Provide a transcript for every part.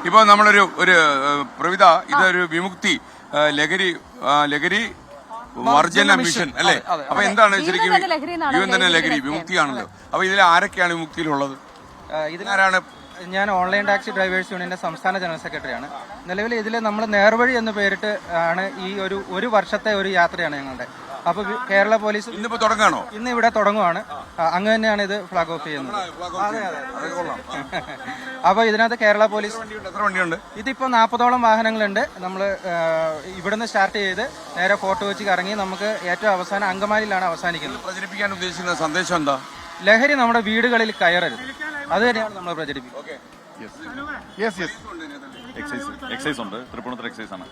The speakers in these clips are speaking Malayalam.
ഇപ്പൊ നമ്മളൊരു പ്രവിത ഇതൊരു വിമുക്തി ലഹരി വർജന മിഷൻ അല്ലേ? അപ്പൊ എന്താണ് ശരിക്കും ജീവൻ തന്നെ ലഹരി വിമുക്തിയാണല്ലോ. അപ്പൊ ഇതിൽ ആരൊക്കെയാണ് വിമുക്തിയിലുള്ളത്? ഇതിനാരാണ്? ഞാൻ ഓൺലൈൻ ടാക്സി ഡ്രൈവേഴ്സ് യൂണിയന്റെ സംസ്ഥാന ജനറൽ സെക്രട്ടറിയാണ്. നിലവിൽ ഇതിൽ നമ്മൾ നേർവഴി എന്ന് പേരിട്ട് ആണ് ഈ ഒരു വർഷത്തെ ഒരു യാത്രയാണ് ഞങ്ങളുടെ. അപ്പൊ കേരള പോലീസ് ഇന്നിപ്പോ തുടങ്ങാണോ? ഇന്ന് ഇവിടെ തുടങ്ങുവാണ്. അങ്ങ് തന്നെയാണ് ഇത് ഫ്ലാഗ് ഓഫ് ചെയ്യുന്നത്. അപ്പൊ ഇതിനകത്ത് കേരള പോലീസ് ഇതിപ്പോ 40ഓളം വാഹനങ്ങളുണ്ട്. നമ്മൾ ഇവിടുന്ന് സ്റ്റാർട്ട് ചെയ്ത് നേരെ ഫോർട്ട് കൊച്ചിക്ക് ഇറങ്ങി നമുക്ക് ഏറ്റവും അവസാനം അങ്കമാലിയിലാണ് അവസാനിക്കുന്നത്. പ്രചരിപ്പിക്കാൻ ഉദ്ദേശിക്കുന്ന സന്ദേശം എന്താ? ലഹരി നമ്മുടെ വീടുകളിൽ കയറരുത്, അത് തന്നെയാണ് നമ്മൾ പ്രചരിപ്പിക്കുന്നത്. എക്സൈസ് ഉണ്ട്, തൃപ്പൂണിത്തുറ എക്സൈസ് ആണ്.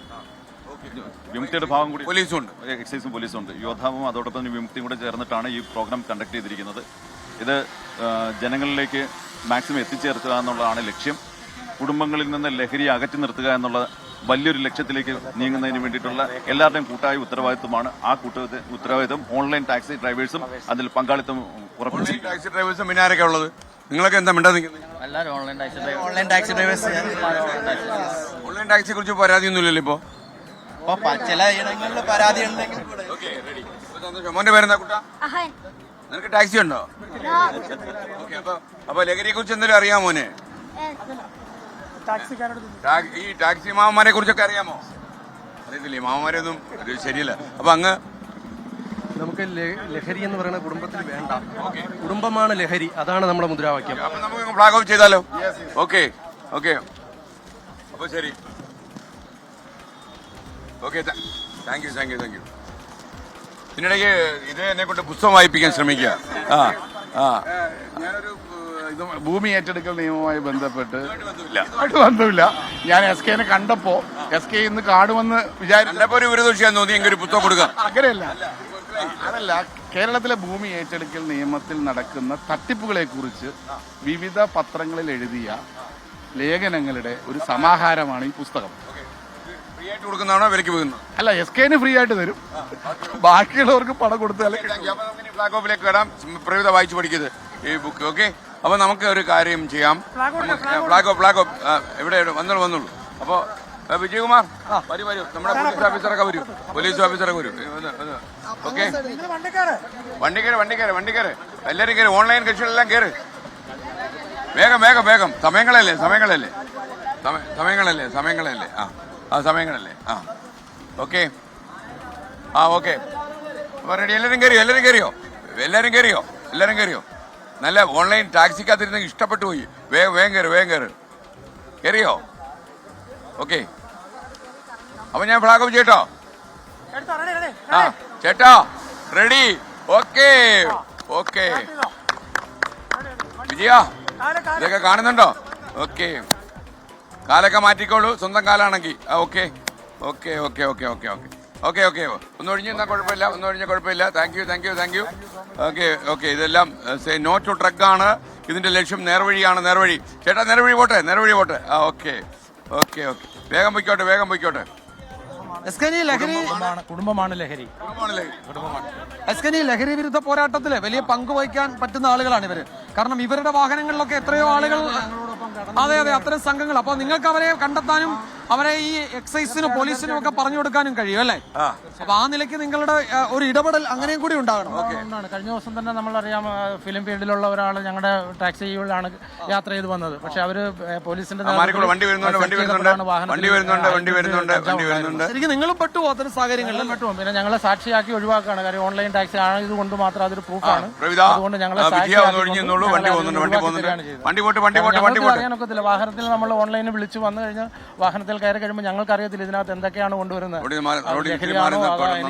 വിമുക്തിയുടെ ഭാഗം കൂടി എക്സൈസും പോലീസും ഉണ്ട്. യോദ്ധാവും അതോടൊപ്പം വിമുക്തിയും കൂടെ ചേർന്നിട്ടാണ് ഈ പ്രോഗ്രാം കണ്ടക്ട് ചെയ്തിരിക്കുന്നത്. ഇത് ജനങ്ങളിലേക്ക് മാക്സിമം എത്തിച്ചേർക്കുക എന്നുള്ളതാണ് ലക്ഷ്യം. കുടുംബങ്ങളിൽ നിന്ന് ലഹരി അകറ്റി നിർത്തുക എന്നുള്ള വലിയൊരു ലക്ഷ്യത്തിലേക്ക് നീങ്ങുന്നതിന് വേണ്ടിയിട്ടുള്ള എല്ലാവരുടെയും കൂട്ടായ ഉത്തരവാദിത്വമാണ്. ആ ഉത്തരവാദിത്വം ഓൺലൈൻ ടാക്സി ഡ്രൈവേഴ്സും അതിൽ പങ്കാളിത്തം ഉറപ്പിച്ചിരിക്കും. ടാക്സി ഡ്രൈവേഴ്സും പിന്നെ ആരൊക്കെ ഉള്ളത്? നിങ്ങളൊക്കെ എന്താ മിണ്ടാ നിൽക്കുന്നത്? Online taxi drivers. ഓൺലൈൻ ടാക്സിയെ കുറിച്ച് പരാതിയൊന്നുമില്ലല്ലോ ഇപ്പൊ? ചില ഇടങ്ങളിൽ പരാതി ഉണ്ടെങ്കിൽ. മോന്റെ പേരെന്താ കുട്ടാ? നിനക്ക് ടാക്സി ഉണ്ടോ? അപ്പൊ ലഹരിയെ കുറിച്ച് എന്തെങ്കിലും അറിയാമോ മോനെ? ഈ ടാക്സി മാമന്മാരെ കുറിച്ചൊക്കെ അറിയാമോ? അറിയത്തില്ലേ? മാമന്മാരൊന്നും ശരിയല്ല. അപ്പൊ അങ്ങ് നമുക്ക് ലഹരി എന്ന് പറയുന്ന കുടുംബത്തിൽ വേണ്ട. കുടുംബമാണ് ലഹരി, അതാണ് നമ്മുടെ മുദ്രാവാക്യം. അപ്പൊ നമുക്ക് ഫ്ലാഗ് ഓഫ് ചെയ്താലോ? ഓക്കെ ഓക്കെ, അപ്പൊ ശരി. Okay, thank you. ഇതിനിടയ്ക്ക് ഇത് എന്നെ കൊണ്ട് പുസ്തകം വായിപ്പിക്കാൻ ശ്രമിക്കുക. ഞാനൊരു ഭൂമി ഏറ്റെടുക്കൽ നിയമവുമായി ബന്ധപ്പെട്ട് ബന്ധമില്ല. ഞാൻ എസ് കെനെ കണ്ടപ്പോ എസ് കെ ഇന്ന് കാണുമെന്ന് വിചാരിച്ചപ്പോ ഒരു വിരുദോഷിയാന്ന് തോന്നി. എങ്കിൽ ഒരു പുസ്തകം കൊടുക്കാം. അങ്ങനെയല്ല, അതല്ല. കേരളത്തിലെ ഭൂമി ഏറ്റെടുക്കൽ നിയമത്തിൽ നടക്കുന്ന തട്ടിപ്പുകളെ കുറിച്ച് വിവിധ പത്രങ്ങളിൽ എഴുതിയ ലേഖനങ്ങളുടെ ഒരു സമാഹാരമാണ് ഈ പുസ്തകം. ഫ്രീ ആയിട്ട് കൊടുക്കുന്നതാണോ വിലക്ക് പോകുന്നത്? അല്ല, എസ് കെന് ഫ്രീ ആയിട്ട് തരും, ബാക്കിയുള്ളവർക്ക് പണം കൊടുത്താൽ. ഫ്ലാഗ് ഓഫിലേക്ക് വരാം. പ്രവിത വായിച്ചു പഠിക്കുന്നത് ഈ ബുക്ക്. ഓക്കെ, അപ്പൊ നമുക്ക് ഒരു കാര്യം ചെയ്യാം. ഫ്ലാഗ് ഓഫ് എവിടെ വന്നോളൂ. അപ്പൊ വിജയകുമാർ വരൂ, നമ്മുടെ പോലീസ് ഓഫീസറൊക്കെ വരൂ. ഓക്കെ, വണ്ടി കയറ് എല്ലാരും കയറി. ഓൺലൈൻ കക്ഷികളെല്ലാം കയറ്. വേഗം സമയങ്ങളല്ലേ. ഓക്കെ ഓക്കെ, അപ്പൊ റെഡി. എല്ലാരും കയറിയോ? നല്ല ഓൺലൈൻ ടാക്സിക്കകത്തിരുന്ന് ഇഷ്ടപ്പെട്ടു പോയി. വേഗം കയറിയോ? ഓക്കെ, അപ്പൊ ഞാൻ ഫ്ലാഗ് ഓഫ് ചെയ്യട്ടോ? ചേട്ടാ റെഡി? ഓക്കെ വിജയ, ഇതൊക്കെ കാണുന്നുണ്ടോ? ഓക്കെ, കാലൊക്കെ മാറ്റിക്കോളൂ, സ്വന്തം കാലാണെങ്കിൽ. ഓക്കെ. ഒന്ന് ഒഴിഞ്ഞാൽ കുഴപ്പമില്ല. Thank you. ഓക്കെ, ഇതെല്ലാം നോ ടു ഡ്രഗ് ആണ്. ഇതിന്റെ ലക്ഷ്യം നേർവഴി. ചേട്ടാ നേർവഴി പോട്ടെ. ഓക്കെ, വേഗം പൊയ്ക്കോട്ടെ. കുടുംബമാണ് ലഹരി. ലഹരി വിരുദ്ധ പോരാട്ടത്തില് വലിയ പങ്ക് വഹിക്കാൻ പറ്റുന്ന ആളുകളാണ് ഇവര്. കാരണം ഇവരുടെ വാഹനങ്ങളിലൊക്കെ എത്രയോ ആളുകൾ, അതെ അത്തരം സംഘങ്ങൾ. അപ്പൊ നിങ്ങൾക്ക് അവരെ കണ്ടെത്താനും അവരെ ഈ എക്സൈസിനും പോലീസിനും ഒക്കെ പറഞ്ഞു കൊടുക്കാനും കഴിയും അല്ലേ? അപ്പൊ ആ നിലയ്ക്ക് നിങ്ങളുടെ ഒരു ഇടപെടൽ അങ്ങനെയും കൂടി ഉണ്ടാകണം. കഴിഞ്ഞ ദിവസം തന്നെ നമ്മളറിയാം, ഫിലിം ഫീൽഡിലുള്ള ഒരാൾ ഞങ്ങളുടെ ടാക്സിയിലാണ് യാത്ര ചെയ്ത് വന്നത്. പക്ഷെ അവര് പോലീസിന്റെ ശരിക്കും നിങ്ങളും പെട്ടുപോകും അത്തരം സാഹചര്യങ്ങളിലും പെട്ടുപോകും. പിന്നെ ഞങ്ങളെ സാക്ഷിയാക്കി ഒഴിവാക്കുകയാണ്. കാര്യം ഓൺലൈൻ ടാക്സി ആയതുകൊണ്ട് മാത്രം അതൊരു പ്രൂഫാണ്. അതുകൊണ്ട് ഞങ്ങളെ അറിയാനൊക്കത്തില്ല. വാഹനത്തിൽ നമ്മൾ ഓൺലൈനിൽ വിളിച്ചു വന്നു കഴിഞ്ഞാൽ വാഹനത്തിൽ കയറി കഴിയുമ്പോൾ ഞങ്ങൾക്ക് അറിയത്തില്ല ഇതിനകത്ത് എന്തൊക്കെയാണ് കൊണ്ടുവരുന്നത്, ലഹരിയാണോ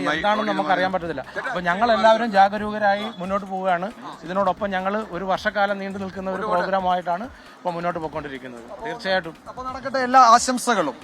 എന്താണെന്ന് നമുക്ക് അറിയാൻ പറ്റത്തില്ല. അപ്പൊ ഞങ്ങൾ എല്ലാവരും ജാഗരൂകരായി മുന്നോട്ട് പോവുകയാണ്. ഇതിനോടൊപ്പം ഞങ്ങൾ ഒരു വർഷക്കാലം നീണ്ടു നിൽക്കുന്ന ഒരു പ്രോഗ്രാമായിട്ടാണ് ഇപ്പൊ മുന്നോട്ട് പോയിക്കൊണ്ടിരിക്കുന്നത്. തീർച്ചയായിട്ടും നടക്കട്ടെ. എല്ലാ ആശംസകളും.